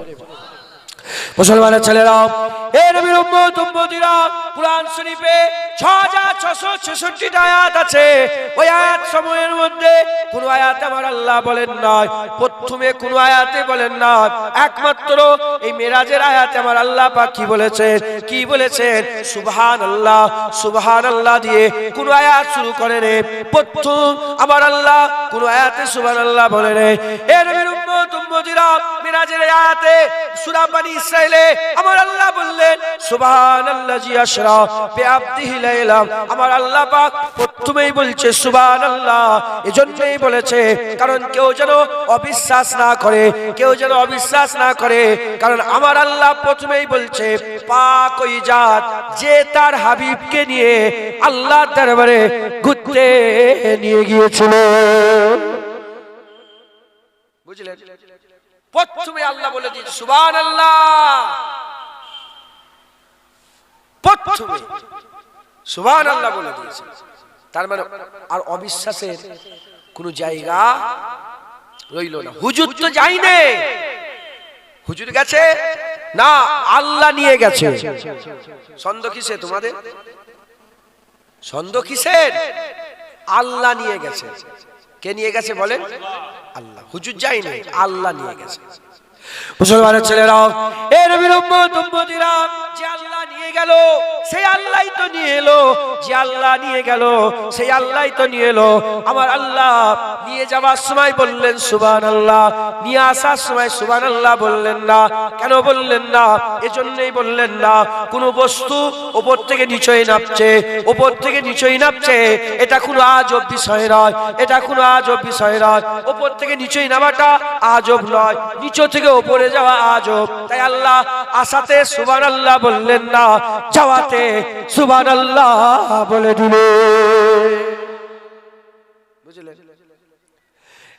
বলে মুসলমানের ছেলেরা, এ নবীর উম্মত উম্মতিরা, কুরআন শরীফে 6666টা আয়াত আছে। ওই আয়াত সমূহের মধ্যে কোন আয়াতে আমার আল্লাহ বলেন নাই, প্রথমে কোন আয়াতে বলেন না, একমাত্র এই মেরাজের আয়াতে আমার আল্লাহ পাক কি বলেছেন, কি বলেছেন? সুবহানাল্লাহ, সুবহানাল্লাহ দিয়ে কোন আয়াত শুরু করে রে। প্রথম আমার আল্লাহ কোন আয়াতে সুবহানাল্লাহ বলে রে। এ নবীর উম্মত উম্মতিরা, মেরাজের আয়াতে সূরা বনী ইসরাইলে আমার আল্লাহ বললেন সুবহানাল্লাযী আশরা বিআবদিহি লাইলাম। আমার আল্লাহ পাক প্রথমেই বলছে সুবহানাল্লাহ, এজন্যই বলেছে কারণ কেউ যেন অবিশ্বাস না করে, কেউ যেন অবিশ্বাস না করে। কারণ আমার আল্লাহ প্রথমেই বলছে পাক ওই জাত যে তার হাবিবকে নিয়ে আল্লাহর দরবারে ঘুরতে নিয়ে গিয়েছিল। বুঝলেন? প্রথমে আল্লাহ বলে দিয়েছে সুবহানাল্লাহ, প্রথমে সুবহানাল্লাহ বলে দিয়েছে। তার মানে আর অবিশ্বাসের কোন জায়গা রইল না। হুজুর তো যায়নি, হুজুর গেছে না, আল্লাহ নিয়ে গেছে। সন্দেহ কিসে তোমাদের? সন্দেহ কিসের? আল্লাহ নিয়ে গেছে। কে নিয়ে গেছে বলেন? আল্লাহ। হুজুর যায়নি, আল্লাহ নিয়ে গেছে। মুসলমানের ছেলেরা, এ নবীর উম্মত উম্মতিরা, যে আল্লাহ নিয়ে গেল সেই আল্লাহই তো নিয়ে এলো, যে আল্লাহ নিয়ে গেল সেই আল্লাহই তো নিয়ে এলো। আমার আল্লাহ নিয়ে যাওয়ার সময় বললেন সুবহানাল্লাহ, নিয়ে আসার সময় সুবহানাল্লাহ বললেন না। কেন বললেন না? এজন্যই বললেন না, কোন বস্তু উপর থেকে নিচেই নামছে, উপর থেকে নিচেই নামছে, এটা কোনো আজব বিষয় নয়, এটা কোনো আজব বিষয় নয়। উপর থেকে নিচেই নামাটা আজব নয়, নিচে থেকে উপরে যাওয়া আজব। তাই আল্লাহ আসাতে সুবহানাল্লাহ বললেন না, যাওয়াতে সুবহানাল্লাহ বলে দিলেন। বুঝলেন?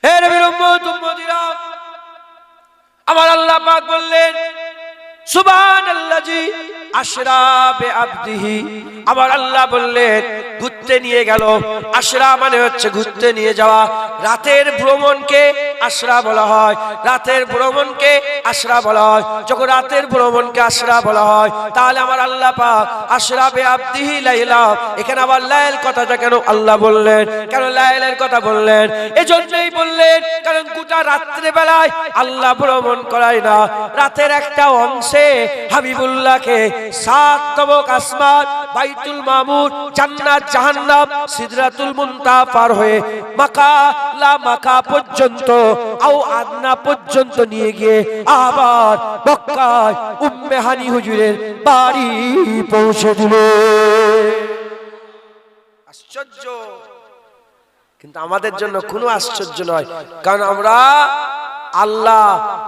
হে নবীর উম্মত উম্মতিরা, আমার আল্লাহ পাক বললেন সুবহানাল্লাযী আশরা বিআবদিহি। আমার আল্লাহ বললেন ঘুরতে নিয়ে গেল। আশরা মানে হচ্ছে ঘুরতে নিয়ে যাওয়া। রাতের ভ্রমণকে আশরা বলা হয়, রাতের ভ্রমণকে আশরা বলা হয়। যখন রাতের ভ্রমণকে আশরা বলা হয়, তাহলে আমার আল্লাহ পাক আশরা বিআবদিহি লাইলা, এখানে আবার লাইল কথাটা কেন আল্লাহ বললেন, কেন লাইলের কথা বললেন? এজন্যই বললেন কারণ গোটা রাত্রে বেলায় আল্লাহ ভ্রমণ করায় না, রাতের একটা অংশে হাবিবুল্লাহকে 7 তবক আসমান, বাইতুল মামুর, জান্নাত, জাহান্নাম, সিদরাতুল মুনতাহা পার হয়ে মাকা লা মাকা পর্যন্ত, আও আদনা পর্যন্ত নিয়ে গিয়ে আবার মক্কায় উম্মে হানি হুজুরের বাড়ি পৌঁছে দিল। আশ্চর্য! কিন্তু আমাদের জন্য কোনো আশ্চর্য নয়, কারণ আমরা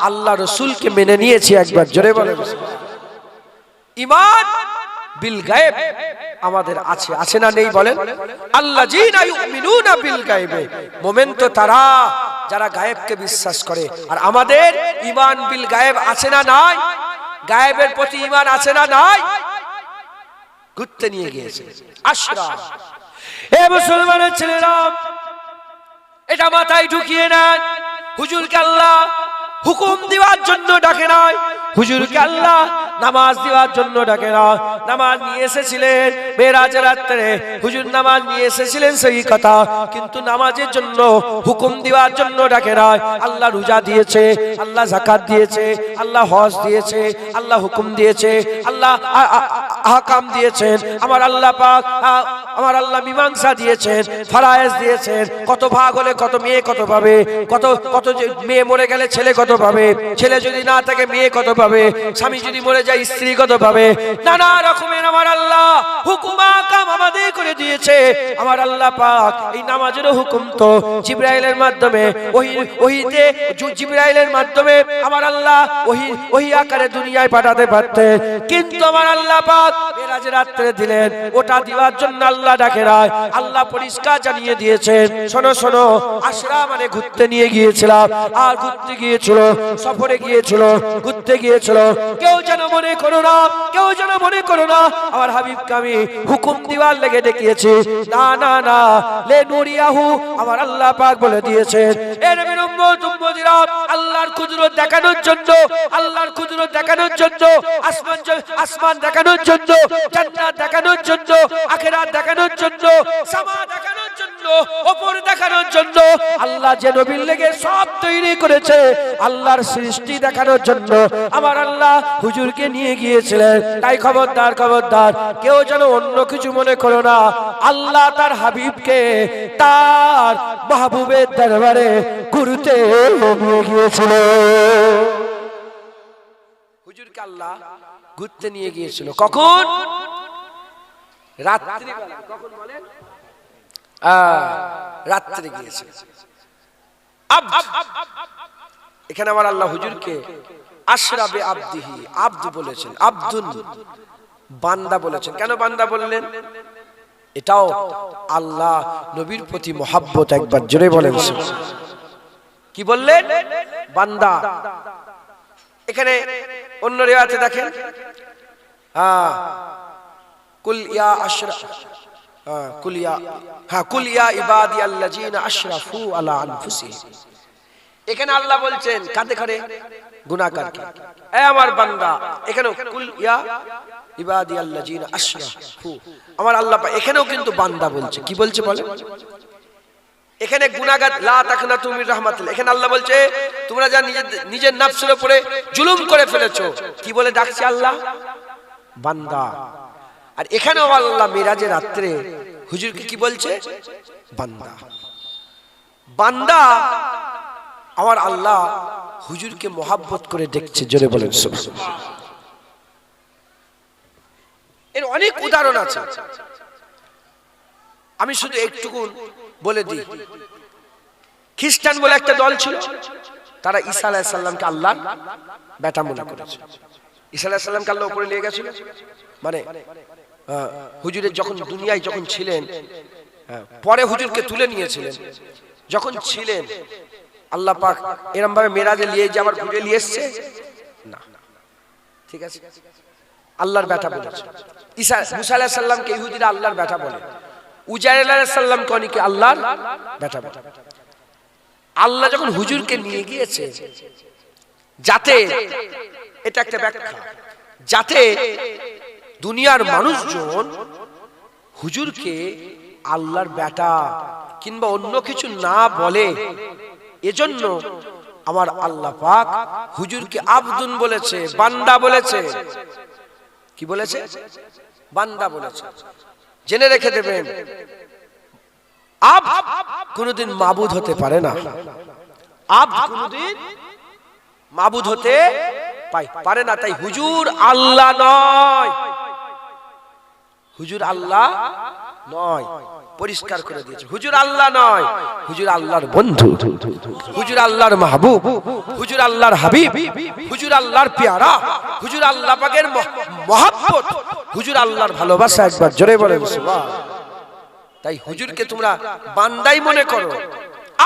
আল্লাহ রসুলকে মেনে নিয়েছি। একবার জোরে বলেন ঈমান বিল গায়ব আমাদের আছে, আছে না নেই বলেন? আল্লাযীনা ইউমিনুনা বিল গায়বে, মুমিন তো তারা যারা গায়েবকে বিশ্বাস করে। আর আমাদের ঈমান বিল গায়ব আছে না নাই? গায়েবের প্রতি ঈমান আছে না নাই? ঘুরতে নিয়ে গিয়েছে আশরা। হে মুসলমানের ছেলেরা, এটা মাথায় ঢুকিয়ে নেন, হুজুরকে আল্লাহ হুকুম দেওয়ার জন্য ডাকে নাই, হুজুরকে আল্লাহ নামাজ দেওয়ার জন্য ডাকে না। নামাজ নিয়ে এসেছিলেন মেরাজের রাতে, হুজুর নামাজ নিয়ে এসেছিলেন সেই কথা, কিন্তু নামাজের জন্য হুকুম দেওয়ার জন্য ডাকে না। আল্লাহ রোজা দিয়েছে, আল্লাহ যাকাত দিয়েছে, আল্লাহ হজ দিয়েছে, আল্লাহ হুকুম দিয়েছে, আল্লাহ আহকাম দিয়েছেন। আমার আল্লাহ পাক, আমার আল্লাহ মীমাংসা দিয়েছেন, ফরায়েজ দিয়েছেন। কত ভাগ হলে কত মেয়ে কত পাবে, কত মেয়ে মরে গেলে ছেলে কত পাবে, ছেলে যদি না থাকে মেয়ে কত পাবে, স্বামী যদি মরে যায় স্ত্রী কত পাবে, নানা রকমের আমার আল্লাহ হুকুম আহকাম আমাদের করে দিয়েছে। আমার আল্লাহ পাক এই নামাজের হুকুম তো জিবরাইলের মাধ্যমে, ওহীতে জিবরাইলের মাধ্যমে আমার আল্লাহ ওহী আকারে দুনিয়ায় পাঠাতে পারতেন, কিন্তু আমার আল্লাহ পাক মেরাজের রাতে দিলেন। ওটা দেওয়ার জন্য আল্লাহ আল্লাহ ডাকে নাই, আল্লাহ পরিষ্কার জানিয়ে দিয়েছেন, শোনো শোনো, আশরা মানে ঘুরতে নিয়ে গিয়েছিলাম, আর ঘুরতে গিয়েছিল, সফরে গিয়েছিল, ঘুরতে গিয়েছিল। কেউ যেন মনে করো না, কেউ যেন মনে করো না আমার হাবিবকে আমি হুকুম দিবার লেগে ডেকেছি, না না না, লে নুরিয়াহু, আমার আল্লাহ পাক বলে দিয়েছেন এ নবীর উম্মত উম্মতিরা, আল্লাহর কুদরত দেখানোর জন্য, আল্লাহর কুদরত দেখানোর জন্য, আসমান দেখানোর জন্য, জান্নাত দেখানোর জন্য, আখিরাত দেখানোর জন্য, সামা দেখানোর জন্য, উপর দেখানোর জন্য আল্লাহ যে নবীর লেগে সব তৈরি করেছে, আল্লাহর সৃষ্টি দেখানোর জন্য আমার আল্লাহ হুজুরকে নিয়ে গিয়েছিলেন। তাই খবরদার খবরদার, কেউ যেন অন্য কিছু মনে করো না, আল্লাহ তার হাবিবকে তার মাহবুবের দরবারে ঘুরতে নিয়ে গিয়েছিল। হুজুরকে আল্লাহ ঘুরতে নিয়ে গিয়েছিল কখন? রাত্রি বেলা। কখন বলেন? রাত্রে গিয়েছিল। এখানে আমার আল্লাহ হুজুরকে আশরাবে আবদিহি, আব্দ বলেছেন, আব্দুন বান্দা বলেছেন। কেন বান্দা বললেন? এটাও আল্লাহ নবীর প্রতি মহাব্বত। একবার জোরে বলেন কি বললেন? বান্দা। এখানে অন্য রিওয়ায়াতে দেখেন, কুল ইয়া আশরা, কুল ইয়া ইবাদিয়াল্লাযিনা আশরাফু আলা আনফুসিহিম। এখানে আল্লাহ বলছেন কাঁদে করে গুনাহগারকে, এ আমার বান্দা। এখানেও কুল ইয়া ইবাদিয়াল্লাযিনা আশরাফু, আমার আল্লাহ এখানেও কিন্তু বান্দা বলছে। কি বলছে বলেন? এখানে গুনাহগার, লা তাকনাতু মির রাহমাতিল্লাহ। এখানে আল্লাহ বলছে তোমরা যা নিজের নফসের উপরে জুলুম করে ফেলেছো, কি বলে ডাকছে আল্লাহ? বান্দা। আর এখানেও আল্লাহ মিরাজের রাত্রে হুজুরকে কি বলছে? বান্দা। বান্দা আমার আল্লাহ হুজুরকে মহাব্বত করে দেখছে। জোরে বলেন সুবহানাল্লাহ। এর অনেক উদাহরণ আছে, আমি শুধু একটুকু বলে দিই। খ্রিস্টান বলে একটা দল ছিল, তারা ঈসা আলাইহিস সালামকে আল্লাহর বেটা মনে করেছে। ঈসা আলাইহিস সালামকে আল্লাহ উপরে নিয়ে গেছিল, মানে হুজুরের যখন দুনিয়ায় যখন ছিলেন, পরে হুজুরকে তুলে নিয়েছিলেন। যখন ছিলেন আল্লাহ পাক এরকম ভাবে মেরাজে নিয়ে যে আবার ঘুরে নিয়ে এসছে না, ঠিক আছে, আল্লাহর বেটা বলেছে। ঈসা মুসা আলাইহিস সালামকে ইহুদিরা আল্লাহর বেটা বলে, উজাইর আলাইহিস সালামকে অনেকে আল্লাহর বেটা বলে। আল্লাহ যখন হুজুরকে নিয়ে গিয়েছে, যাতে, এটা একটা ব্যাখ্যা, যাতে দুনিয়ার মানুষজন হুজুরকে আল্লাহর বেটা কিংবা অন্য কিছু না বলে, এজন্য আমার আল্লাহ পাক হুজুরকে আব্দুন বলেছে, বান্দা বলেছে। কি বলেছে? বান্দা বলেছে। জেনে রেখে দেবেন, আব্দ কোনদিন মাবুদ হতে পারে না। আব্দ কোনদিন মাবুদ হতে পারে না। তাই হুজুর আল্লাহ নয়, হুজুর আল্লাহ নয়, পরিষ্কার করে দিয়েছে। হুজুর আল্লাহ নয়, হুজুর আল্লাহর বন্ধু, হুজুর আল্লাহর মাহবুব, হুজুর আল্লাহর হাবিব, হুজুর আল্লাহর পেয়ারা, হুজুর আল্লাহ পাকের মহব্বত, হুজুর আল্লাহর ভালোবাসা। একবার জোরে বলেন সুবহানাল্লাহ। তাই হুজুরকে তোমরা বান্দাই মনে করো,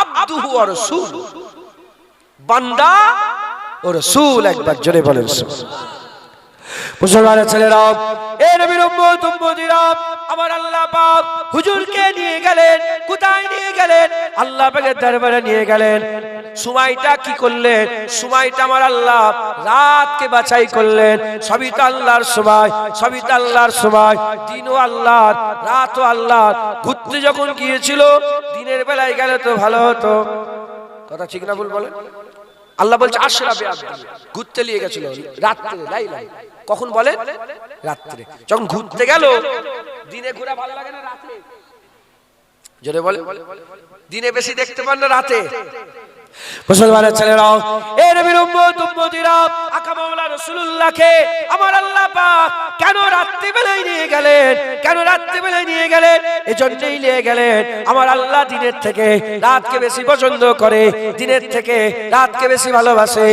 আব্দুহু ওয়া রাসূল, বান্দা ও রাসূল। একবার জোরে বলেন সুবহানাল্লাহ। মুসলমানের ছেলেরা, এ নবীর উম্মত উম্মতিরা, আমার আল্লাহ পাক হুজুরকে নিয়ে গেলেন। কোথায় নিয়ে গেলেন? আল্লাহ পাকের দরবারে নিয়ে গেলেন। সময়টা কি করলেন? সময়টা আমার আল্লাহ রাতকে বাছাই করলেন। সবই তো আল্লাহর সময়, সবই তো আল্লাহর সময়। দিনও আল্লাহর, রাতও আল্লাহর। ঘুরতে যখন গিয়েছিল দিনের বেলায় গেলে তো ভালো হতো। কথা ঠিক না ভুল বলেন? আল্লাহ বলছে আশরাবে আব্দি, ঘুরতে নিয়ে গেছিল রাত্রে, লাইলা। কখন বলেন? রাত্রে। যখন ঘুরতে গেল, দিনে ঘোরা ভালো লাগে না রাতে? জোরে বলে। দিনে বেশি দেখতে পান না রাতে? মুসলমানের ছেলেরাও, এ নবীর উম্মত উম্মতিরা, আকা মাওলা রাসূলুল্লাহকে আমার আল্লাহ পাক কেন রাত্রিবেলায় নিয়ে গেলেন? কেন রাত্রিবেলায় নিয়ে গেলেন? এজন্যই নিয়ে গেলেন আমার আল্লাহ দিনের থেকে রাতকে বেশি পছন্দ করে, দিনের থেকে রাতকে বেশি ভালোবাসে,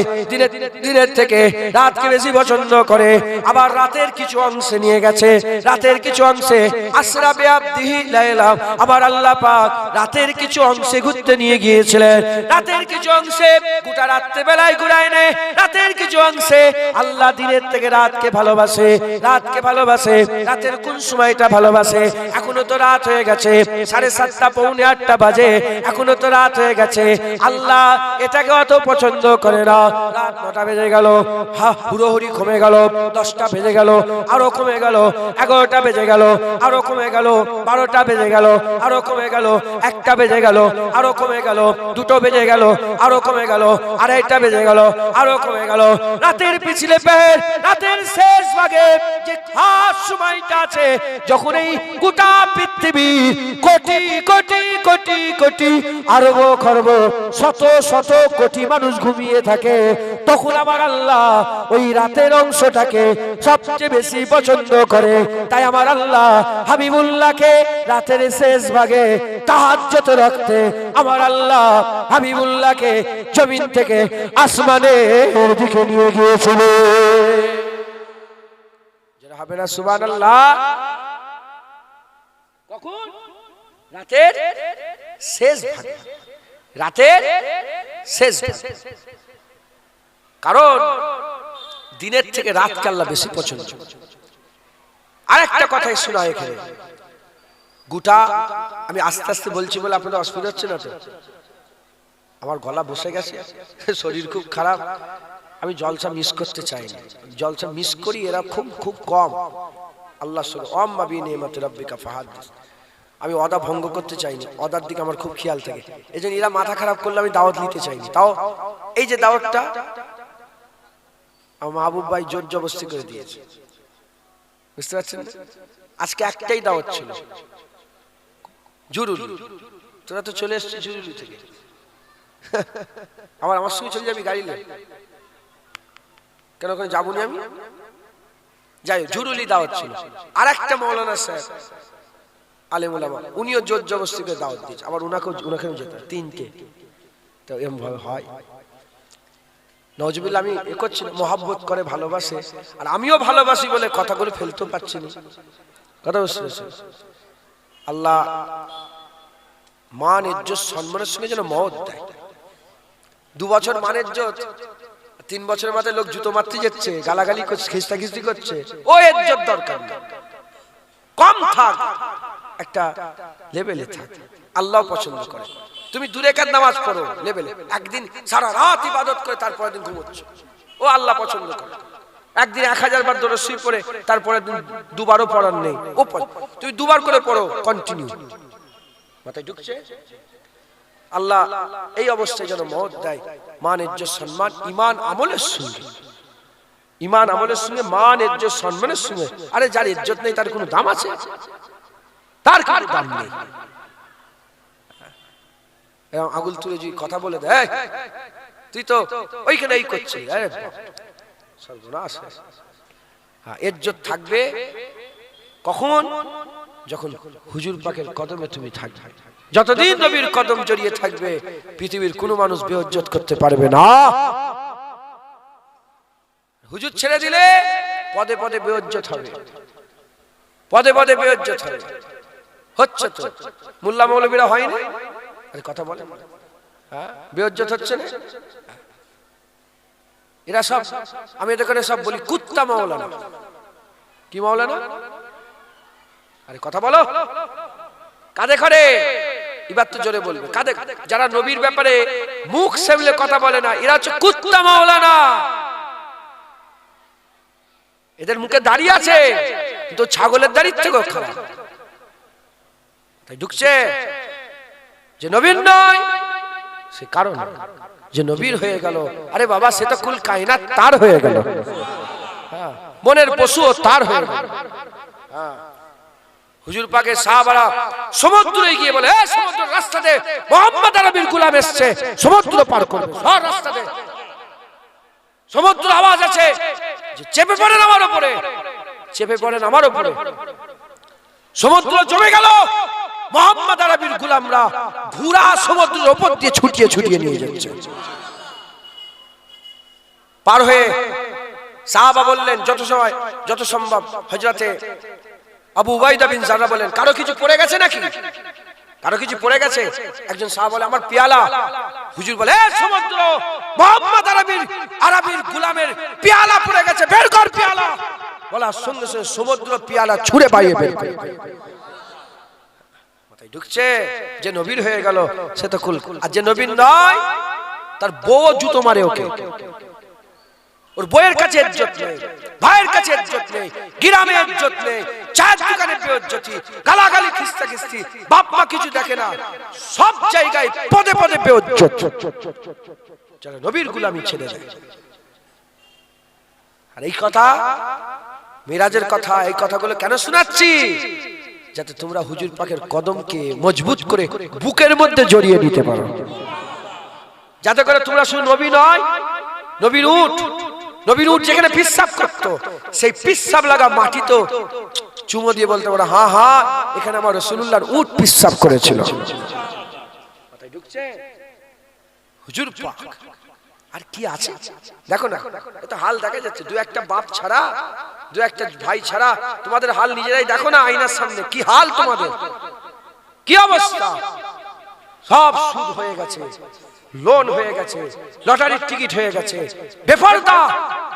দিনের থেকে রাতকে বেশি পছন্দ করে। আবার রাতের কিছু অংশে নিয়ে গেছে, রাতের কিছু অংশে আসরা বিআবদিহি লাইলা, আমার আল্লাহ পাক রাতের কিছু অংশে ঘুরতে নিয়ে গিয়েছিলেন। রাতের কিছু অংশে গোটা রাত্রে বেলায় ঘুরায় নেয়, রাতের কিছু অংশে আল্লাহ দিনের থেকে রাতকে ভালোবাসে, রাতকে ভালোবাসে। রাতের কোন সময়টা ভালোবাসে? এখনো তো রাত হয়ে গেছে, 7:30 পৌনে 8টা বাজে, এখনো তো রাত হয়ে গেছে। আল্লাহ এটাকে অত পছন্দ করে না। রাত 9টা বেজে গেল, হুড়োহুড়ি কমে গেল, 10টা বেজে গেল, আরো কমে গেল, 11টা বেজে গেল, আরো কমে গেল, 12টা বেজে গেল, আরো কমে গেল, 1টা বেজে গেল, আরো কমে গেল, 2টো বেজে গেল, আরো কমে গেল, 2:30টা বেজে গেল, আরো কমে গেল। রাতের পিছলে পের রাতের শেষ ভাগে যে খাস সময়টা আছে, যখন এই গোটা পৃথিবী কোটি কোটি কোটি কোটি আরব খরব শত শত কোটি মানুষ ঘুমিয়ে থাকে, তখন আমার আল্লাহ ওই রাতের অংশটাকে সবচেয়ে বেশি পছন্দ করে। তাই আমার আল্লাহ হাবিবুল্লাহকে রাতের শেষ ভাগে তাহাজ্জুদ রাখতে আমার আল্লাহ হাবিবুল্লাহকে জমিন থেকে আসমানের দিকে নিয়ে গিয়েছিল। যারা হবে না সুবহানাল্লাহ। কখন? রাতের শেষ ভাগে, রাতের শেষ ভাগে। কারণ দিনের থেকে রাতকে আল্লাহ বেশি পছন্দ। আরেকটা কথাই শোনা এখানে, গোটা আমি আস্তে আস্তে বলছি বলে আপনাদের অসুবিধা হচ্ছে না তো? আমার গলা বসে গেছে, শরীর খুব খারাপ, আমি জলসা মিস করতে চাই না। জলসা মিস করি এরা খুব খুব কম। আল্লাহ শুনে আম্মা বি নিয়ামাতি রাব্বিকা ফাহাদ্দিস। আমি ওয়াদা ভঙ্গ করতে চাইনি, ওয়াদার দিকে আমার খুব খেয়াল থাকে। এজন্য এরা মাথা খারাপ করলে আমি দাওয়াত নিতে চাইনি। তাও এই যে দাওয়াতটা আমার মাহবুব ভাই জোর জবরদস্তি করে দিয়েছে, বুঝতে পারছেন? আজকে একটাই দাওয়াত ছিল, জুরুলি। তোরা তো চলে এসেছিস জুরুলি থেকে, আমার সঙ্গে চলে যাবি গাড়ি নিয়ে? কেন ওখানে যাবো না আমি? যাই, জুরুলি দাওয়াত ছিল। আর একটা মৌলানা সাহেব আলেম ওলামা, উনিও জোর জবরদস্তি করে দাওয়াত দিয়েছে, আবার উনাকেও যেতে 3টে। তো এরকম ভাবে হয় নওয়াজুবিল্লাহ। আমি এ করছি না, মহাব্বত করে ভালোবাসে, আর আমিও ভালোবাসি বলে কথাগুলো ফেলতেও পারছি না। কথা বুঝতে পারছেন? আল্লাহ মান ইজ্জত সম্মানের সঙ্গে যেন মওত দেয়। 2 বছর মান ইজ্জত, 3 বছরের মাথায় লোক জুতো মারতে যাচ্ছে, গালাগালি করছে, খিস্তাখিস্তি করছে। ও ইজ্জত দরকার না, কম থাক, একটা লেভেলে থাক। আল্লাহ পছন্দ করে তুমি 2 রাকাত নামাজ পড়ো লেভেলে, একদিন সারা রাত ইবাদত করে তারপরের দিন ঘুমোচ্ছ, ও আল্লাহ পছন্দ করে। একদিন 1000 বার দরুদ শরীফ পড়ে তারপরের দিন 2 বারও পড়ার নেই, ও তুমি 2 বার করে পড়ো কন্টিনিউ। মাথায় ঢুকছে? আল্লাহ এই অবস্থায় যেন মওত দেয়। মান ইজ্জত সম্মান ঈমান আমলের সঙ্গে, ঈমান আমলের সঙ্গে মান ইজ্জত সম্মানের সঙ্গে। আরে যার ইজ্জত নেই তার কোনো দাম আছে? তার কোনো দাম নেই। আগুল তুলে যদি কথা বলে দেয়, তুই তো ওইখানে এই করছিস, আরে সর্বনাশ। হ্যাঁ, ইজ্জত থাকবে কখন? যখন হুজুর পাকের কদমে তুমি থাকবে। যতদিন নবীর কদম জড়িয়ে থাকবে, পৃথিবীর কোনো মানুষ বেইজ্জত করতে পারবে না। হুজুর ছেড়ে দিলে পদে পদে বেইজ্জত হবে, পদে পদে বেইজ্জত হবে। হচ্ছে তো, মোল্লা মৌলবীরা হয় না? আরে কথা বলে, হ্যাঁ, বেইজ্জত হচ্ছে না? এরা সব, আমি এদের করে সব বলি কুত্তা মাওলানা। কি মাওলানা? আরে কথা বলো, কাঁধে করে? এবার তো জোরে বলবে। কাঁধে যারা নবীর ব্যাপারে মুখ সামলে কথা বলে না, এরা হচ্ছে কুত্তা মাওলানা। এদের মুখে দাড়ি আছে কিন্তু ছাগলের দাড়ির থেকেও খারাপ। তাই ঢুকছে যে নবীর নয়, সে কারণ যে নবীর হয়ে গেল। আরে বাবা, সে তো কুল কায়নাত তার হয়ে গেল, মনের পশুও তার হয়ে গেল। হুজুর পাকের সাহাবারা সমুদ্রে গিয়ে বলে, এই সমুদ্র রাস্তাতে মুহাম্মদ আরবির গোলাম এসেছে, সমুদ্র পার করবে। সব রাস্তাতে সমুদ্র আওয়াজ আছে, যে চেপে পড়েন আমার উপরে, চেপে পড়েন আমার উপরে। সমুদ্র জমে গেল, মুহাম্মদ আরবির গোলামরা ঘোড়া সমুদ্রের উপর দিয়ে ছুটিয়ে ছুটিয়ে নিয়ে যাচ্ছে। পার হয়ে সাহাবা বললেন যত সম্ভব হযরতে আবু উবাইদা বিন জাররা বলেন, কারো কিছু পড়ে গেছে নাকি? কারো কিছু পড়ে গেছে? একজন সাহাবা বলে, আমার পেয়ালা। হুজুর বলে, এ সমুদ্র, মুহাম্মদ আরবির গোলামের পেয়ালা পড়ে গেছে, বের কর পেয়ালা। বলার সঙ্গে সঙ্গে সমুদ্র পেয়ালা ছুঁড়ে বাইরে বের করে। মাথায় ঢুকছে যে নবীর হয়ে গেল সে তো কুল, আর যে নবীর নয় তার বউ জুতো মারে ওকে। ওর বইয়ের কাছে ইজ্জত নেই, ভাইয়ের কাছে ইজ্জত নেই, গ্রামে ইজ্জত নেই, চায়ের দোকানে বেইজ্জতি, গালাগালি, খিস্তাখিস্তি, বাপ মা কিছু দেখে না, সব জায়গায় পদে পদে বেইজ্জত। যারা নবীর গোলামি ছেড়ে যায়। আর এই কথা, মিরাজের কথা, এই কথাগুলো কেন শোনাচ্ছি? যাতে তোমরা হুজুর পাকের কদমকে মজবুত করে বুকের মধ্যে জড়িয়ে নিতে পারো, যাতে করে তোমরা শুধু নবী নয়, নবীর উট যেখানে পিশাব করতো সেই পিশাব লাগা মাটি তো চুমো দিয়ে বলতে পারো, হ্যাঁ হ্যাঁ এখানে আমার রাসূলুল্লাহর উট পিশাব করেছিল। কথাই ঢুকছে? হুজুর পাক আর কি আছে দেখো না, এত হাল দেখা যাচ্ছে। দু একটা বাপ ছাড়া, দু একটা ভাই ছাড়া তোমাদের হাল নিজেরাই দেখো না, আয়নার সামনে কি হাল তোমাদের, কি অবস্থা। সব সুদ হয়ে গেছে, লোন হয়ে গেছে, লটারির টিকিট হয়ে গেছে, বেপরদা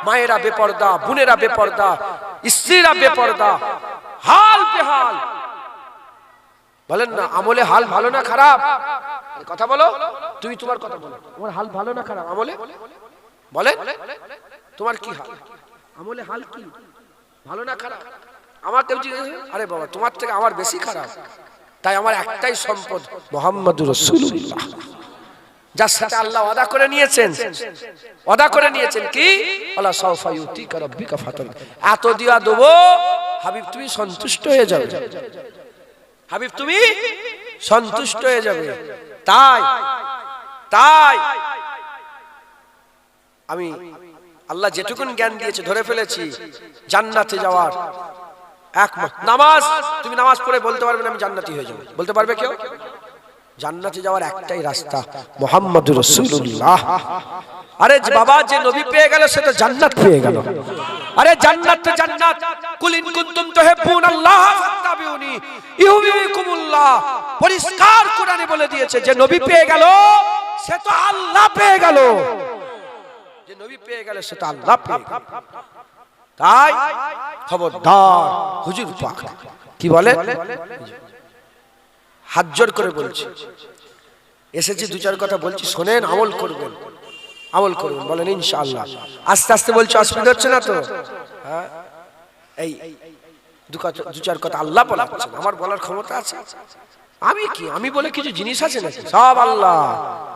মায়েরা, বেপরদা বোনেরা, বেপরদা স্ত্রীরা, বেপরদা, হাল বেহাল। বলেন না আমলে হাল ভালো না খারাপ? কথা বলো, তুমি তোমার কথা বলো, তোমার হাল ভালো না খারাপ আমলে? বলেন তোমার কি হাল আমলে, হাল কি ভালো না খারাপ? আমার কেউ জিজ্ঞেস, আরে বাবা তোমার থেকে আমার বেশি খারাপ। তাই আমার একটাই সম্পদ মুহাম্মদুর রাসূলুল্লাহ, যার সাথে আল্লাহ ওয়াদা করে নিয়েছেন কি, আল্লাহ সাউফা ইউতিকা রাব্বিকা ফাতার, এত দিয়া দেব হাবিব তুমি সন্তুষ্ট হয়ে যাবে, হাবিব তুমি সন্তুষ্ট হয়ে যাবে। তাই আমি আল্লাহ যেটুকুন জ্ঞান দিয়েছে ধরে ফেলেছি, জান্নাতে যাওয়ার একমাত্র নামাজ। তুমি নামাজ পড়ে বলতে পারবে না আমি জান্নাতি হয়ে যাবো, বলতে পারবে কেউ? জান্নাতে যাওয়ার একটাই রাস্তা মুহাম্মদুর রাসূলুল্লাহ। আরে বাবা, যে নবী পেয়ে গেল সে তো জান্নাত পেয়ে গেল। আরে জান্নাত তো জান্নাত, কুল ইন কুনতুম তুহিব্বুনাল্লাহ ফাত্তাবিউনি ইউহিব্বুকুমুল্লাহ, পরিষ্কার কোরআনে বলে দিয়েছে যে নবী পেয়ে গেল সে তো আল্লাহ পেয়ে গেল, যে নবী পেয়ে গেল সে তো আল্লাহ পেয়ে গেল। তাই খবরদার, হুজুর পাক কি বলে, হাত জোড় করে বলছি, এসেছি দু চার কথা বলছি, শোনেন, আমল করবেন, আমল করবেন, বলেন ইনশাআল্লাহ। আস্তে আস্তে বলছি, অসুবিধা হচ্ছে না তো? হ্যাঁ, এই দু চার কথা আল্লাহ বলাচ্ছেন, আমার বলার ক্ষমতা আছে? আমি কি, আমি বলে কিছু জিনিস আছে নাকি? সব আল্লাহ।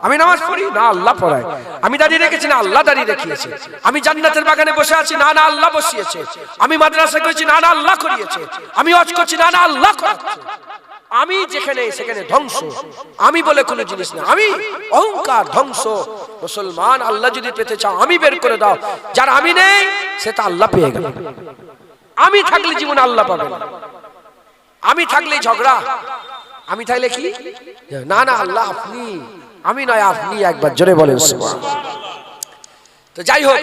আমি নামাজ পড়ি না, আল্লাহ পড়ায়। আমি দাঁড়িয়ে রেখেছি না, আল্লাহ দাঁড়িয়ে রেখিয়েছে। আমি জান্নাতের বাগানে বসে আছি না, আল্লাহ বসিয়েছে। আমি মাদ্রাসা করেছি না, আল্লাহ করিয়েছে। আমি হজ করছি না, আল্লাহ করাচ্ছে। আমি যেখানে সেখানে ধ্বংস, আমি বলে কোনো জিনিস না। আমি অহংকার, ধ্বংস। মুসলমান, আল্লাহ যদি পেতে চাও আমি বের করে দাও, যার আমি নেই সে তো আল্লাহ পেয়ে গেল। আমি থাকলে জীবনে আল্লাহ পাবে না। আমি থাকলেই ঝগড়া, আমি থাকলে কি না, আল্লাহ আপনি, আমি নয় আপনি। একবার জোরে বলেন সুবহানাল্লাহ। তো যাই হোক,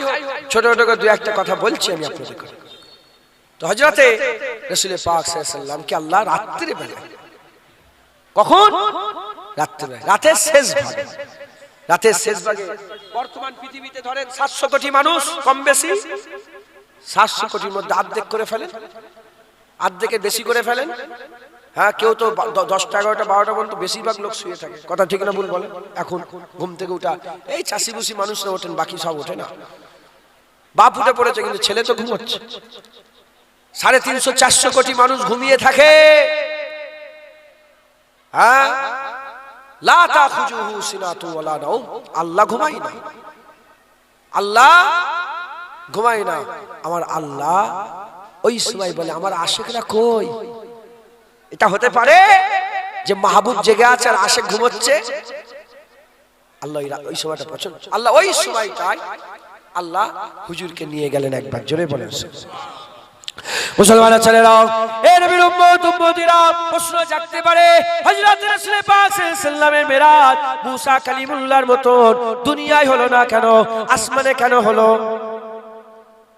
ছোট ছোট দু একটা কথা বলছি আমি আপনাদের। তো হযরতে রাসূল পাক সাল্লাল্লাহু আলাইহি ওয়াসাল্লাম কি আল্লাহ রাত্রে বেলায়, কখন? রাত্রে, রাতের শেষ ভাগে। রাতের শেষ ভাগে বর্তমান পৃথিবীতে ধরেন 700 কোটি মানুষ, কম বেশি 700 কোটির মধ্যে অর্ধেক করে ফেলেন, অর্ধেকের বেশি করে ফেলেন। হ্যাঁ, কেউ তো 10টা 11টা 12টা পর্যন্ত বেশিরভাগ লোক শুয়ে থাকে। কথা ঠিক না ভুল বলেন? এখন ঘুম থেকে উঠা এই চাষিবুসি মানুষরা ওঠেন, বাকি সব ওঠে না। বাপ উঠে পড়েছে কিন্তু ছেলে তো ঘুমোচ্ছে। 350 400 কোটি মানুষ ঘুমিয়ে থাকে। হ্যাঁ, লা তাখুজুহু সিনাতু ওয়ালা নাওম, আল্লাহ ঘুমায় না, আল্লাহ ঘুমায় না। আমার আল্লাহ ওই সময় বলে আমার আশিকরা কই? এটা হতে পারে যে মাহবুব জেগে আছে আর আশিক ঘুমোচ্ছে? আল্লাহ ওই সময়টা পছন্দ, আল্লাহ ওই সময়টায় আল্লাহ হুজুরকে নিয়ে গেলেন একবার, জোরে বলেন মুসলমান ছেলেরা, এ নবীর উম্মত উম্মতিরা প্রশ্ন জাগতে পারে, হযরত রাসূল পাক সাল্লাল্লাহু আলাইহি ওয়াসাল্লামের মেরাজ মুসা কালিমুল্লাহর মতন দুনিয়ায় হলো না কেন, আসমানে কেন হলো?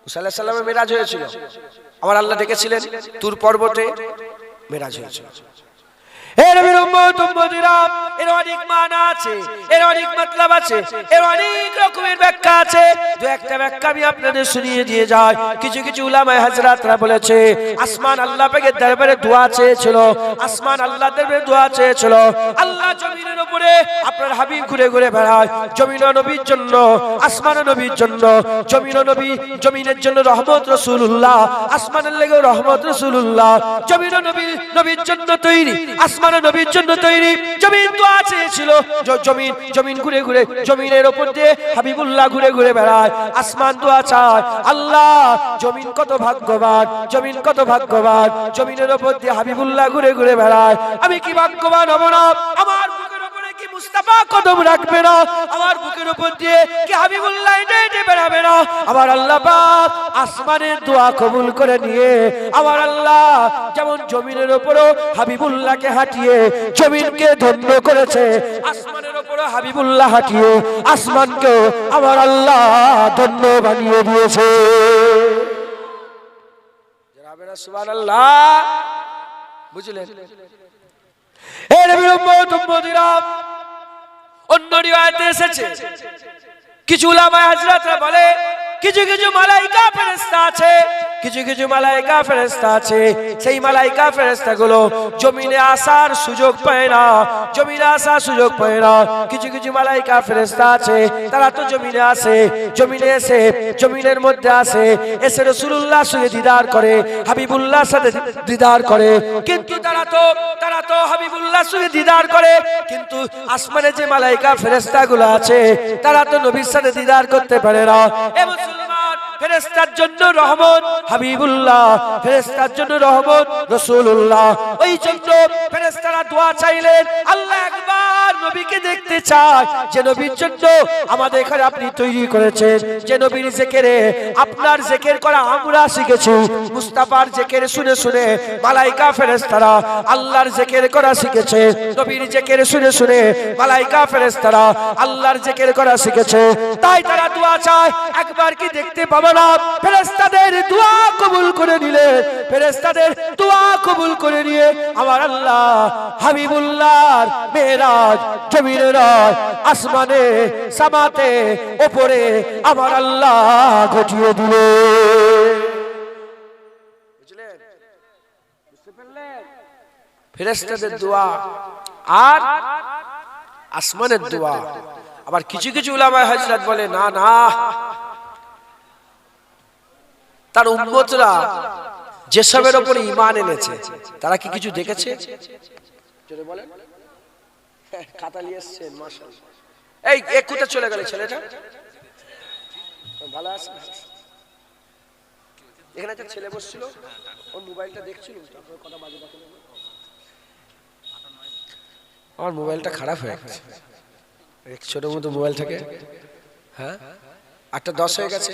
মুসা আলাইহিস সালামের মেরাজ হয়েছিল, আবার আল্লাহ ডেকেছিলেন তুর পর্বতে, মেরাজ হয়েছিল। এ নবীর উম্মত উম্মতিরা, এর অনেক মানা আছে, এর অনেক মতলব আছে, এর অনেক রকমের ব্যাখ্যা আছে। দু একটা ব্যাখ্যা আমি আপনাদের শুনিয়ে দিয়ে যাই। কিছু কিছু উলামায়ে হযরতরা বলেছে আসমান আল্লাহ পাকের দরবারে দোয়া চেয়েছিল, আসমান আল্লাহ দরবারে দোয়া চেয়েছিল। আল্লাহ জমিনের উপরে আপনার হাবিব ঘুরে ঘুরে বেড়ায়, জমিন নবীর জন্য, আসমান নবীর জন্য। জমিন নবী, জমিনের জন্য রহমত রাসূলুল্লাহ, আসমানের লেগে রহমত রাসূলুল্লাহ। জমিন নবী নবীর জন্য তৈরি, আসমান নবীর জন্য তৈরি। জমিন দোয়া চেয়েছিল, জমিন জমিন ঘুরে ঘুরে জমিনের উপর দিয়ে হাবিবুল্লাহ ঘুরে ঘুরে বেড়ায়, আসমান দোয়া চায়। আল্লাহ জমিন কত ভাগ্যবান, জমিন কত ভাগ্যবান, জমিনের উপর দিয়ে হাবিবুল্লাহ ঘুরে ঘুরে বেড়ায়। আমি কি ভাগ্যবান হব না? আমার বুকের উপরে কি মুস্তাফা কদম রাখবে না? আমার বুকের উপর দিয়ে কি হাবিবুল্লাহ হেঁটে বেড়াবে না? আমার আল্লাহ পাক আসমানের দোয়া কবুল করে নিয়ে আমার আল্লাহ যেমন জমিনের উপরও হাবিবুল্লাহকে হাঁটিয়ে জমিনকে ধন্য করেছে, আসমানের উপরও হাবিবুল্লাহ হাঁটিয়ে আসমানকে আমার আল্লাহ ধন্য বানিয়ে দিয়েছে। সুবহানাল্লাহ, বুঝলেন? এ নবীর উম্মত উম্মতিরা, অন্য রিওয়ায়াতে এসেছে, কিছু উলামায়ে হযরতরা বলে কিছু কিছু মালায়েকা ফেরেশতা আছে, কিছু কিছু মালায়েকা ফেরেশতা আছে, সেই মালায়েকা ফেরেশতাগুলো জমিনে আসার সুযোগ পায় না, জমিনে আসার সুযোগ পায় না। কিছু কিছু মালায়েকা ফেরেশতা আছে, তারা তো জমিনে আসে, জমিনে এসে জমিনের মধ্যে আসে, এসে রাসূলুল্লাহর সঙ্গে দিদার করে, হাবিবুল্লাহর সাথে দিদার করে। কিন্তু তারা তো হাবিবুল্লাহর সঙ্গে দিদার করে, কিন্তু আসমানে যে মালায়েকা ফেরেশতাগুলো আছে তারা তো নবীর সাথে দিদার করতে পারে না। ফেরেশতার জন্য রহমত হাবিবুল্লাহ, ফেরেশতার জন্য রহমত রাসূলুল্লাহ। ওই জন্য ফেরেশতারা দোয়া চাইলেন, আল্লাহ একবার নবীকে দেখতে চায়, যে নবীর জন্য আমাদের এখানে আপনি তৈরি করেছেন, যে নবীর জিকিরে আপনার জিকির করা আমরা শিখেছি। মুস্তাফার জিকির শুনে শুনে মালায়েকা ফেরেশতারা আল্লাহর জিকির করা শিখেছে, নবীর জিকির শুনে শুনে মালায়েকা ফেরেশতারা আল্লাহর জিকির করা শিখেছে। তাই তারা দোয়া চায়, একবার কি দেখতে পাবো না? ফেরেশতাদের দোয়া কবুল করে নিলে, ফেরেশতাদের দোয়া কবুল করে নিয়ে আমার আল্লাহ হাবিবুল্লাহর মেরাজ জমিনে নয় আসমানে সামাতে উপরে আমার আল্লাহ ঘটিয়ে দিলে। বুঝলেন? বুঝতে পারলেন? ফেরেশতাদের দোয়া আর আসমানের দোয়া। আবার কিছু কিছু উলামায়ে হযরত বলে না না, তার উম্মতরা যেসবের উপর ঈমান এনেছে তারা কি কিছু দেখেছে? জোরে বলেন। খাতা নিয়ে এসেছেন, মাশাআল্লাহ। এই এক কোথা চলে গেল ছেলেটা? ভালো আছে? এখানে একটা ছেলে বসছিল, ওর মোবাইলটা দেখছিল, তারপর কথা বাজে কথা বলল। আমার মোবাইলটা খারাপ হয়ে গেছে, এক ছোট মতো মোবাইল থেকে। হ্যাঁ, 8:10 হয়ে গেছে,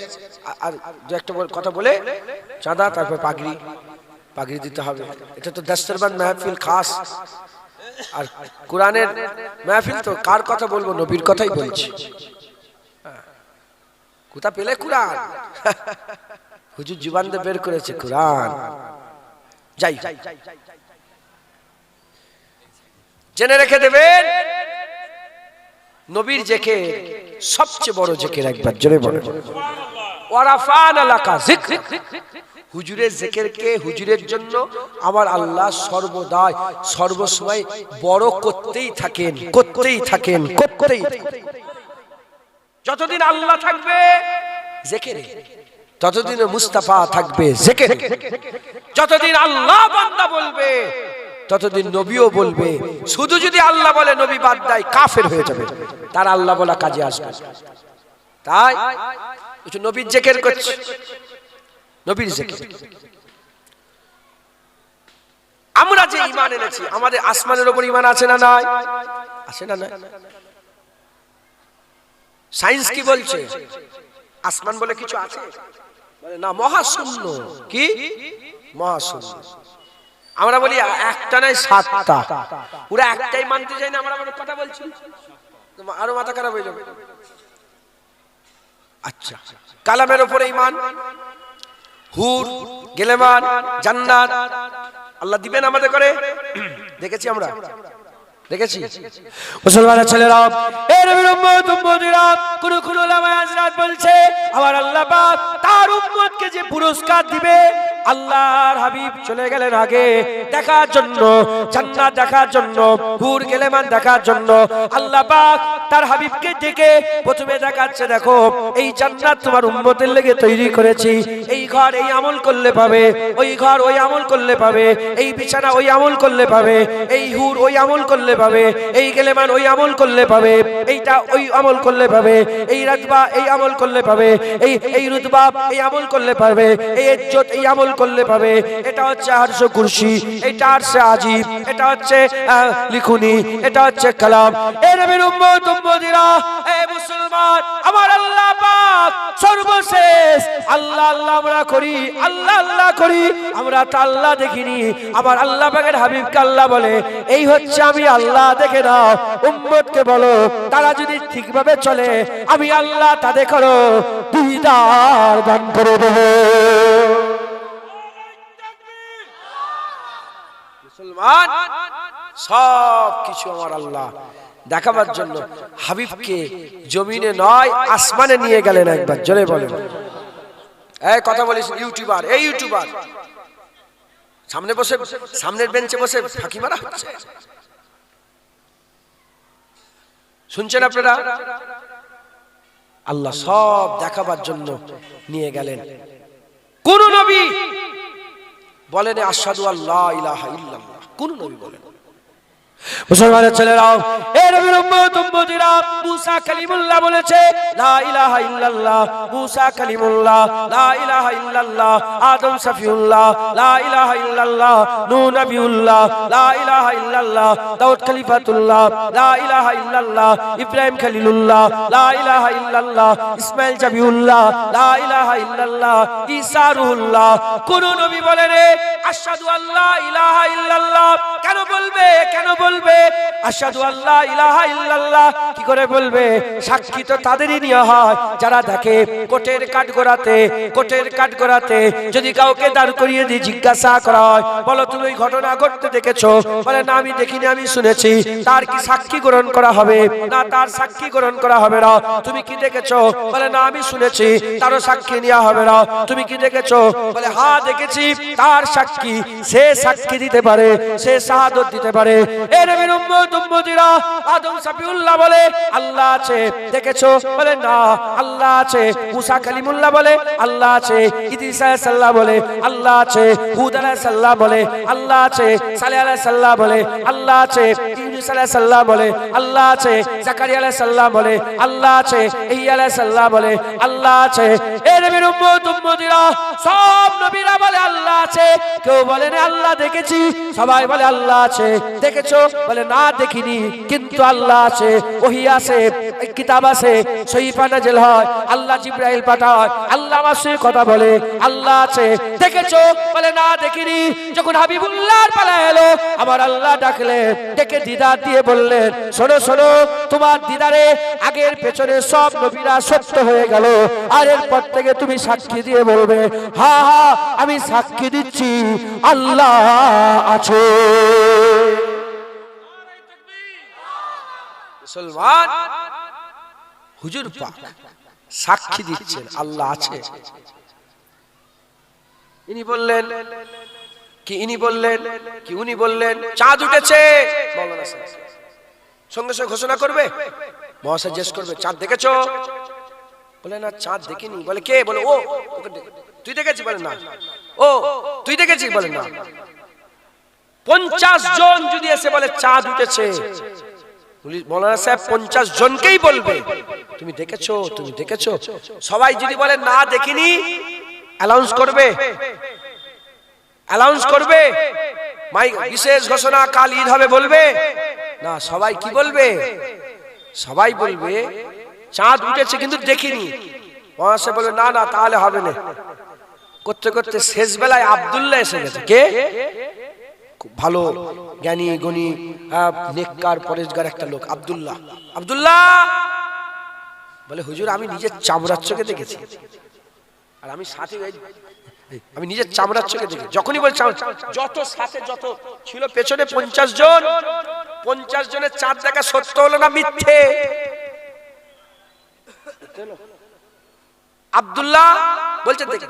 আর দু একটা কথা বলে চাঁদা, তারপর পাগড়ি দিতে হবে। এটা তো দস্তরবান মাহফিল খাস, আর কোরআনের মাহফিল, তো কার কথা বলবো? নবীর কথাই বলছি। কোথা পেলে কোরআন? হুজুর জীবন দিয়ে বের করেছে কোরআন। যাই, জেনে রেখে দেবেন, নবীর জিকির সবচেয়ে বড় জিকির। একবার জোরে বলেন ওয়ারাফানা লাকা যিকর। হুজুরের জিকিরকে, হুজুরের জন্য আমার আল্লাহ সর্বদাই সর্বসময় বড় করতেই থাকেন, করতেই থাকেন, করতেই থাকেন। যতদিন আল্লাহ থাকবে জিকিরে, ততদিন মুস্তাফা থাকবে জিকিরে। যতদিন আল্লাহ বান্দা বলবে ততদিন নবীও বলবে। শুধু যদি আল্লাহ বলে নবী বাদ দেয় কাফের হয়ে যাবে, তার আল্লাহ বলা কাজে আসবে। তাই নবীর জিকির করছে, নবীর জিকির। আমরা যে ঈমান এনেছি, আমাদের আসমানের উপর ঈমান আছে না নাই? আছে না নাই? সায়েন্স কি বলছে? আসমান বলে কিছু আছে? বলে না, মহাশূন্য। কি মহাশূন্য? আমরা বলি একটা নাই সাতটা, ওরা একটাই মানতে চায় না, আমরা কথা বলছি, আরো মাথা খারাপ হয়ে যাবে। আচ্ছা, কালামের উপরে ঈমান, হুর, গেলেমান, জান্নাত আল্লাহ দিবেন আমাদের করে, দেখেছি আমরা, দেখেছি। মুসলমানের ছেলেরা, এই নবীর উম্মত উম্মতিরা, কোন কোন উলামায়ে হাজরাত বলছে আমার আল্লাহ পাক তার উম্মতকে যে পুরস্কার দিবে, আল্লাহর হাবিব চলে গেলেন আগে দেখার জন্য, জান্নাত দেখার জন্য, হুর গেলেমান দেখার জন্য। আল্লাহ পাক তার হাবিবকে ডেকে প্রথমে দেখাচ্ছে, দেখো এই জান্নাত তোমার উম্মতের লেগে তৈরি করেছি, এই ঘর এই আমল করলে পাবে, ওই ঘর ওই আমল করলে পাবে, এই বিছানা ওই আমল করলে পাবে, এই হুর ওই আমল করলে পাবে, এই গেলেমান ওই আমল করলে পাবে, এইটা ওই আমল করলে পাবে, এই রাতবা এই আমল করলে পাবে, এই রুতবা এই আমল করলে পাবে, এই ইজ্জত এই আমল করলে পাবে। এটা হচ্ছে আরশ কুরসি, এটা হচ্ছে আজিব, এটা হচ্ছে লিখুনি, এটা হচ্ছে কালাম। এই নবীর উম্মত উম্মতিরা, এই মুসলমান, আমার আল্লাহ পাক সর্বশেষ আল্লাহ আল্লাহ আমরা করি, আল্লাহ আল্লাহ করি, আমরা তো আল্লাহ দেখিনি। আবার আল্লাহ পাকের হাবিবকে আল্লাহ বলে, এই হচ্ছে আমি আল্লাহ, দেখে নাও। উম্মতকে বলো তারা যদি ঠিকভাবে চলে, আমি আল্লাহ তাদের করো দিদার দান করে দেব। মুসলমান, সব কিছু আমার আল্লাহ দেখাবার জন্য হাবিবকে জমিনে নয় আসমানে নিয়ে গেলেন একবার, জোরে বলেন। এই কথা বলিস ইউটিউবার, এই ইউটিউবার সামনে বসে, সামনের বেঞ্চে বসে ফাঁকি মারা হচ্ছে, শুনছেন আপনারা? আল্লাহ সব দেখাবার জন্য নিয়ে গেলেন। কোন নবী বলেন আশহাদু আল্লা ইলাহা ইল্লাল্লাহ? কোন নবী বলেন? মুসলমানের ছেলেরাও, এই নবীর উম্মত উম্মতিরা, মুসা কালিমুল্লাহ বলেছে লা ইলাহা ইল্লাল্লাহ, মুসা কালিমুল্লাহ লা ইলাহা ইল্লাল্লাহ, আদম সফিউল্লাহ লা ইলাহা ইল্লাল্লাহ, নূহ নবিউল্লাহ লা ইলাহা ইল্লাল্লাহ, দাউদ খলিফাতুল্লাহ লা ইলাহা ইল্লাল্লাহ, ইব্রাহিম খলিলুল্লাহ লা ইলাহা ইল্লাল্লাহ, ইসমাঈল জাবিউল্লাহ লা ইলাহা ইল্লাল্লাহ, ঈসা রুহুল্লাহ। কোন নবী বলে রে আশহাদু আল্লা ইলাহা ইল্লাল্লাহ? কেন বলবে, কেন বলবে আশহাদু আল্লা ইলাহা ইল্লাল্লাহ? কি করে বলবে? সাক্ষী তো তাদেরই নেওয়া হয় যারা দেখে কোটের কাঠগড়াতে, কোটের কাঠগড়াতে যদি কাউকে দাঁড় করিয়ে দিয়ে জিজ্ঞাসা করা হয়, বলো তুমি ওই ঘটনা ঘটতে দেখেছো? বলে না আমি দেখিনি, আমি শুনেছি। তার কি সাক্ষী গ্রহণ করা হবে? না, তার সাক্ষী গ্রহণ করা হবে না। তুমি কি দেখেছো? বলে না আমি শুনেছি, তারও সাক্ষী নেওয়া হবে না। তুমি কি দেখেছো? বলে হ্যাঁ দেখেছি। তার সাক্ষী, সে সাক্ষী দিতে পারে, সে শাহাদত দিতে পারে। এই নবীর উম্মত উম্মতিরা, আদম সফিউল্লাহ বলে আল্লাহ আছে, দেখেছো? বলে না আল্লাহ আছে। মুসা কালিমুল্লাহ বলে আল্লাহ আছে। ইদ্রিস আলাইহিস সালাম বলে আল্লাহ আছে। হুদ আলাইহিস সালাম বলে আল্লাহ আছে। সালেহ আলাইহিস সালাম বলে আল্লাহ আছে। ইউনূস আলাইহিস সালাম বলে আল্লাহ আছে। জাকারিয়া আলাইহিস সালাম বলে আল্লাহ আছে। ইহইয়া আলাইহিস সালাম বলে আল্লাহ আছে। এই নবীর উম্মত উম্মতিরা, সব নবীরা বলে আল্লাহ আছে। কেউ বলে না আল্লাহ দেখেছি, সবাই বলে আল্লাহ আছে। দেখেছো? বলে না দেখিনি, কিন্তু আল্লাহ আছে, ওহী আছে, কিতাব আছে, সহিফা নাযিল হয়, আল্লাহ জিবরাইল পাঠায়, আল্লাহ আমার সঙ্গে কথা বলে, আল্লাহ আছে। দেখেছো? বলে না দেখিনি। যখন হাবিবুল্লাহর পালা এলো, আমার আল্লাহ ডাকলেন, ডেকে দিদার দিয়ে বললেন, শোনো শোনো, তোমার দিদারে আগের পেছনে সব নবীরা সত্য হয়ে গেল, আর এরপর থেকে তুমি সাক্ষী দিয়ে বলবে হ্যাঁ হ্যাঁ আমি সাক্ষী দিচ্ছি আল্লাহ আছে। মুসলমান, হুজুর পাক সাক্ষী দিচ্ছেন আল্লাহ আছে। ইনি বললেন কি, ইনি বললেন কি, উনি বললেন চাঁদ উঠেছে, মাওলানা সাহেব সঙ্গে সঙ্গে ঘোষণা করবে, মহাশয় জিজ্ঞেস করবে চাঁদ দেখেছো? বলে না চাঁদ দেখিনি। বলে কে? বলে ও। তুই দেখেছিস? বলে না। ও তুই দেখেছিস? বলে না। 50 জন যদি এসে বলে চাঁদ উঠেছে, মৌলানা সাহেব 50 জনকেই বলবে তুমি দেখেছো, তুমি দেখেছো। সবাই যদি বলে না দেখিনি, অ্যানাউন্স করবে, অ্যানাউন্স করবে, মাইক বিশেষ ঘোষণা কাল ঈদ হবে বলবে না। সবাই কি বলবে? সবাই বলবে চাঁদ উঠেছে কিন্তু দেখিনি। মহাশে বলবে না না তাহলে হবে না। করতে করতে শেষ বেলায় আব্দুল্লাহ এসে গেছে। কে? খুব ভালো জ্ঞানী গুণী নেককার পরেশগার একটা লোক আব্দুল্লাহ। আব্দুল্লাহ বলে হুজুর আমি নিজের চামড়ার চোখে দেখেছি, আর আমি সাথে আমি নিজের চামড়ার চোখে দেখি। যখনই বলছি যত সাথে যত ছিল পেছনে 50 জন, 50 জনের চাঁদ দেখা সত্য হলো না মিথ্যে? আব্দুল্লাহ বলছে দেখি।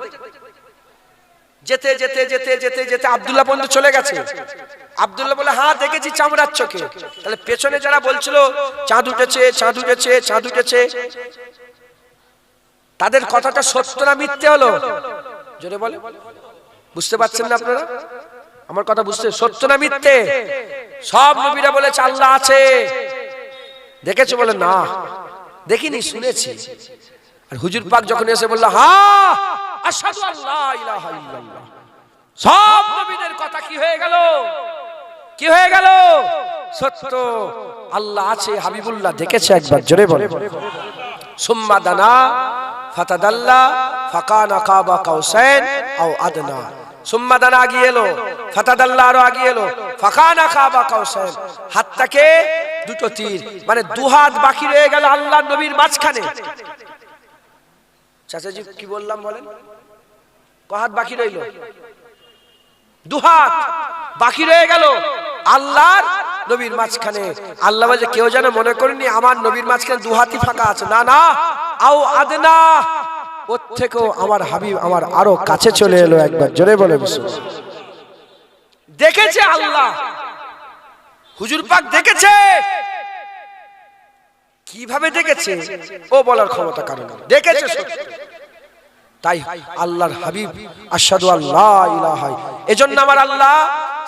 যেতে যেতে যেতে যেতে যেতে আব্দুল্লাহ পর্যন্ত চলে গেছে। আব্দুল্লাহ বলে হ্যাঁ দেখেছি চামড়ার চোখে। তাহলে পেছনে যারা বলছিল চাঁদ উঠেছে চাঁদ উঠেছে চাঁদ উঠেছে, তাদের কথাটা সত্য না মিথ্যে হলো? জোরে বলে, বুঝতে পারছেন না আপনারা আমার কথা? বুঝতে সত্য না মিথ্যে? সব নবীরা বলেছে আল্লাহ আছে, দেখেছো? বলে না দেখিনি, শুনেছি। আর হুজুর পাক যখন এসে বলল হ্যাঁ আশহাদু আল্লা ইলাহা ইল্লাল্লাহ, সব নবীদের কথা কি হয়ে গেল? কি হয়ে গেল? সত্য, আল্লাহ আছে, হাবিবুল্লাহ দেখেছে একবার। জোরে বলে। সুম্মা দানা ফাতাদাল্লা ফাকানা কাবা কাউসাইন আও আদনা। সুম্মা দানা আগিয়ে এলো, ফাতাদাল্লা আরো আগিয়ে এলো, ফাকানা কাবা কাউসাইন। হাতটাকে দুটো তীর মানে দু হাত বাকি রয়ে গেল আল্লাহর নবীর মাঝখানে। চাচাজি কি বললাম বলেন? ক হাত বাকি রইল? 2 হাত বাকি রয়ে গেল আল্লাহর নবীর মাঝখানে। আল্লাহ বলে কেউ যেন মনে করেনি আমার নবীর মাঝখানে 2 হাতই ফাঁকা আছে। না না, আও আদনা, ওর থেকেও আমার হাবিব আমার আরো কাছে চলে এলো একবার। জোরে বলে বিসমিল্লাহ। দেখেছে আল্লাহ, হুজুর পাক দেখেছে। কিভাবে দেখেছে ও বলার ক্ষমতা কারণ দেখেছে সত্য। তাই আল্লাহর হাবিব আশহাদু আল্লা ইলাহা, এজন্য আমার আল্লাহ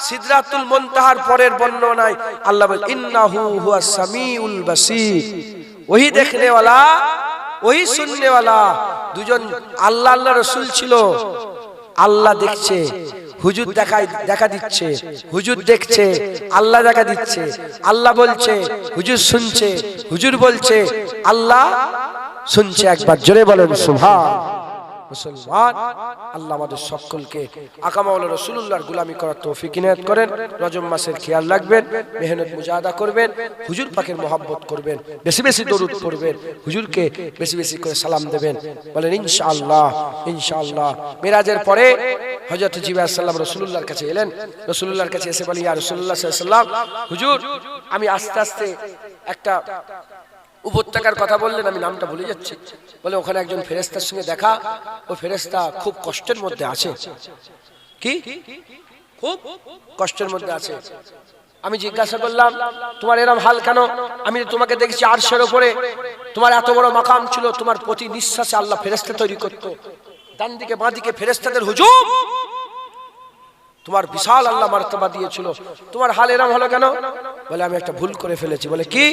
সিদরাতুল মুনতাহার পরের বর্ণনায় আল্লাহ বলেন ইন্নাহু হুয়াস সামিউল বাসীর। ওহি দেখনে ওয়ালা ওহি শুননে ওয়ালা। দুজন আল্লাহ আল্লাহ রাসূল ছিল। আল্লাহ দেখছে, হুজুর দেখা দিচ্ছে, হুজুর দেখছে, আল্লাহ দেখা দিচ্ছে। আল্লাহ বলছে, হুজুর শুনছে, হুজুর বলছে, আল্লাহ শুনছে। একবার জোরে বলেন সুবহান। মুসলমান আল্লাহ আমাদের সকলকে আকা মাওলানা রাসূলুল্লাহর গোলামি করার তৌফিক ইনায়াত করেন। রজব মাসের খেয়াল রাখবেন, মেহনত মুজাহাদা করবেন, হুজুর পাকের মহব্বত করবেন, বেশি বেশি দরুদ পড়বেন, হুজুরকে বেশি বেশি করে সালাম দেবেন। বলেন ইনশাআল্লাহ। ইনশাআল্লাহ মেরাজের পরে হযরত জিবরাইল আলাইহিস সালাম রাসূলুল্লাহর কাছে এলেন। রাসূলুল্লাহর কাছে এসে বলি ইয়া রাসূলুল্লাহ সাল্লাল্লাহু আলাইহি ওয়াসাল্লাম, হুজুর আমি আস্তে আস্তে একটা উপত্যকার কথা বললেন, আমি নামটা ভুলে যাচ্ছি। বলে ওখানে একজন ফেরেশতার সঙ্গে দেখা, ও ফেরেশতা খুব কষ্টের মধ্যে আছে। কি খুব কষ্টের মধ্যে আছে? আমি জিজ্ঞাসা করলাম তোমার এরকম হাল কেন? আমি তোমাকে দেখেছি আরশের উপরে, তোমার এত বড় মাকাম ছিল, তোমার প্রতি নিঃশ্বাসে আল্লাহ ফেরেশতা তৈরি করত, ডান দিকে বাঁ দিকে ফেরেশতাদের হুজুম, তোমার বিশাল আল্লাহ মার্তবা দিয়েছিল, তোমার হাল এরকম হলো কেন? বলে আমি একটা ভুল করে ফেলেছি। বলে কি?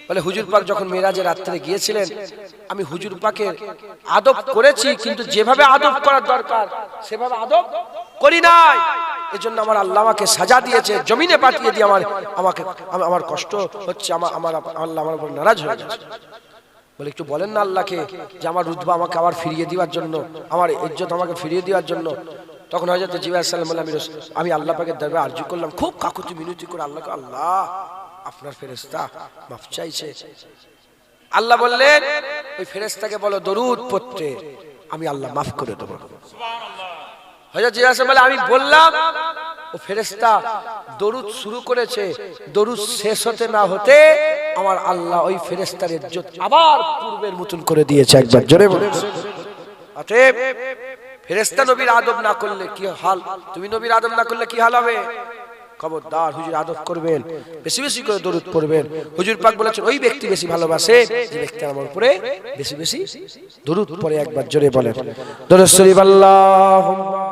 বলে হুজুর পাক যখন মেরাজের রাত্রে গিয়েছিলেন, আমি হুজুর পাকের আদব করেছি, কিন্তু যেভাবে আদব করার দরকার সেভাবে আদব করি নাই। এজন্য আমার আল্লাহ আমাকে সাজা দিয়েছে, জমিনে পাঠিয়ে দিয়ে আমার কষ্ট হচ্ছে, আমার আল্লাহ আমার উপর নারাজ হয়ে গেছে। বলে একটু বলেন না আল্লাহকে যে আমার রুতবা আমাকে আবার ফিরিয়ে দেওয়ার জন্য, আমার ইজ্জত আমাকে ফিরিয়ে দেওয়ার জন্য। তখন হযরত জিবরাইল আলাইহিস সালাম বলে আমি আল্লাহ পাকের দরবারে আরজু করলাম, খুব কাকুতি মিনতি করে আল্লাহকে, আল্লাহ আপনার ফেরেশতা মাফ চাইছে। আল্লাহ বললেন ওই ফেরেশতাকে বলো দরুদ পড়তে, আমি আল্লাহ মাফ করে দেব। সুবহানাল্লাহ। হযরত জিবরাইল বলে আমি বললাম, ও ফেরেশতা দরুদ শুরু করেছে, দরুদ শেষ হতে না হতে আমার আল্লাহ ওই ফেরেশতার ইজ্জত আবার পূর্বের মতন করে দিয়েছে। একবার জোরে বলুন। অতএব ফেরেশতা নবীর আদব না করলে কি হাল, তুমি নবীর আদব না করলে কি হাল হবে? খবরদার হুজুর আদব করবেন, বেশি বেশি করে দরুদ পড়বেন। হুজুর পাক বলেছেন ওই ব্যক্তি বেশি ভালোবাসে যে ব্যক্তি আমার উপরে বেশি বেশি দরুদ পড়ে। একবার জোরে বলেন দরুদ শরীফ আল্লাহুম্মা